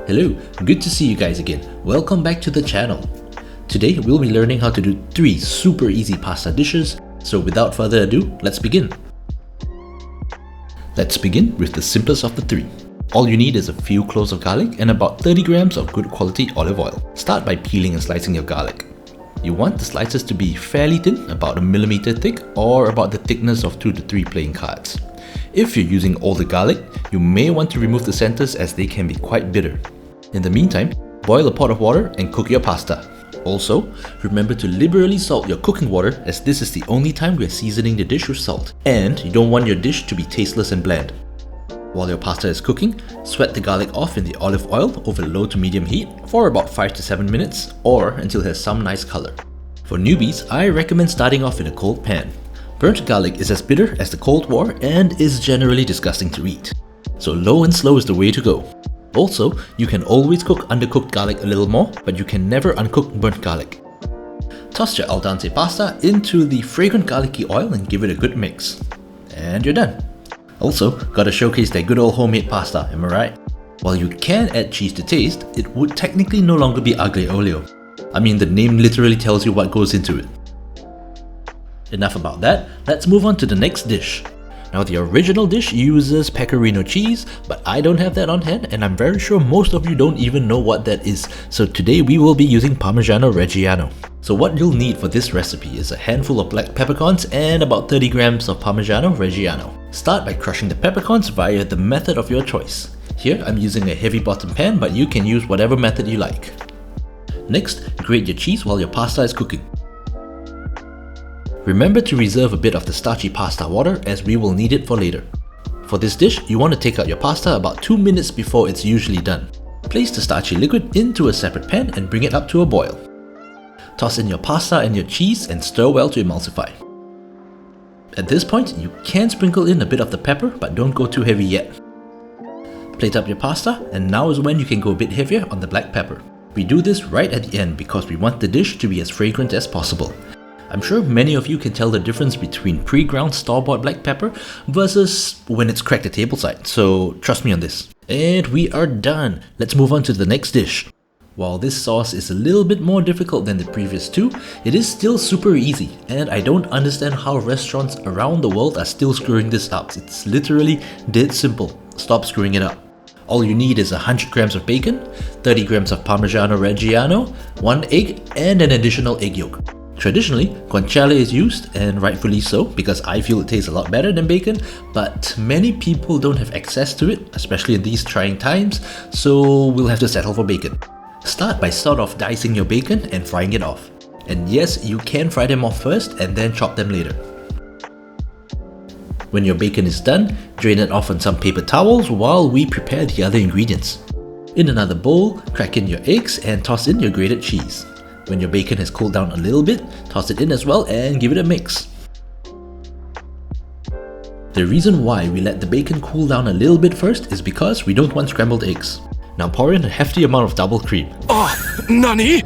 Hello, good to see you guys again. Welcome back to the channel. Today we'll be learning how to do 3 super easy pasta dishes, so without further ado, let's begin. Let's begin with the simplest of the 3. All you need is a few cloves of garlic and about 30 grams of good quality olive oil. Start by peeling and slicing your garlic. You want the slices to be fairly thin, about 1 millimeter thick, or about the thickness of 2 to 3 playing cards. If you're using all the garlic, you may want to remove the centers as they can be quite bitter. In the meantime, boil a pot of water and cook your pasta. Also, remember to liberally salt your cooking water, as this is the only time we are seasoning the dish with salt, and you don't want your dish to be tasteless and bland. While your pasta is cooking, sweat the garlic off in the olive oil over low to medium heat for about 5 to 7 minutes, or until it has some nice color. For newbies, I recommend starting off in a cold pan. Burnt garlic is as bitter as the Cold War and is generally disgusting to eat. So low and slow is the way to go. Also, you can always cook undercooked garlic a little more, but you can never uncook burnt garlic. Toss your al dente pasta into the fragrant garlicky oil and give it a good mix. And you're done. Also, gotta showcase that good old homemade pasta, am I right? While you can add cheese to taste, it would technically no longer be aglio olio. I mean, the name literally tells you what goes into it. Enough about that, let's move on to the next dish. Now, the original dish uses pecorino cheese, but I don't have that on hand, and I'm very sure most of you don't even know what that is. So today we will be using Parmigiano Reggiano. So what you'll need for this recipe is a handful of black peppercorns and about 30 grams of Parmigiano Reggiano. Start by crushing the peppercorns via the method of your choice. Here I'm using a heavy bottom pan, but you can use whatever method you like. Next, grate your cheese while your pasta is cooking. Remember to reserve a bit of the starchy pasta water, as we will need it for later. For this dish, you want to take out your pasta about 2 minutes before it's usually done. Place the starchy liquid into a separate pan and bring it up to a boil. Toss in your pasta and your cheese and stir well to emulsify. At this point, you can sprinkle in a bit of the pepper, but don't go too heavy yet. Plate up your pasta, and now is when you can go a bit heavier on the black pepper. We do this right at the end because we want the dish to be as fragrant as possible. I'm sure many of you can tell the difference between pre-ground store-bought black pepper versus when it's cracked at tableside, so trust me on this. And we are done. Let's move on to the next dish. While this sauce is a little bit more difficult than the previous 2, it is still super easy, and I don't understand how restaurants around the world are still screwing this up. It's literally dead simple. Stop screwing it up. All you need is 100 grams of bacon, 30 grams of Parmigiano Reggiano, 1 egg, and an additional egg yolk. Traditionally, guanciale is used, and rightfully so, because I feel it tastes a lot better than bacon, but many people don't have access to it, especially in these trying times, so we'll have to settle for bacon. Start by sort of dicing your bacon and frying it off. And yes, you can fry them off first and then chop them later. When your bacon is done, drain it off on some paper towels while we prepare the other ingredients. In another bowl, crack in your eggs and toss in your grated cheese. When your bacon has cooled down a little bit, toss it in as well and give it a mix. The reason why we let the bacon cool down a little bit first is because we don't want scrambled eggs. Now pour in a hefty amount of double cream. Oh, nani?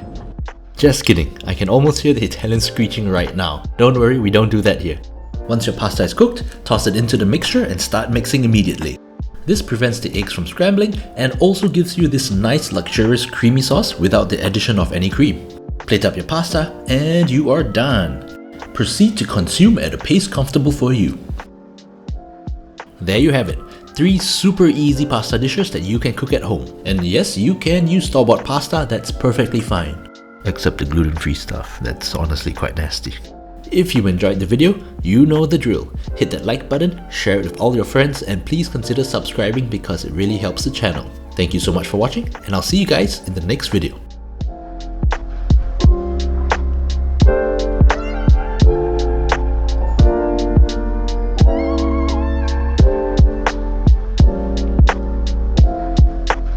Just kidding, I can almost hear the Italian screeching right now. Don't worry, we don't do that here. Once your pasta is cooked, toss it into the mixture and start mixing immediately. This prevents the eggs from scrambling and also gives you this nice luxurious creamy sauce without the addition of any cream. Plate up your pasta and you are done. Proceed to consume at a pace comfortable for you. There you have it, 3 super easy pasta dishes that you can cook at home. And yes, you can use store-bought pasta, that's perfectly fine. Except the gluten-free stuff, that's honestly quite nasty. If you enjoyed the video, you know the drill. Hit that like button, share it with all your friends, and please consider subscribing because it really helps the channel. Thank you so much for watching, and I'll see you guys in the next video.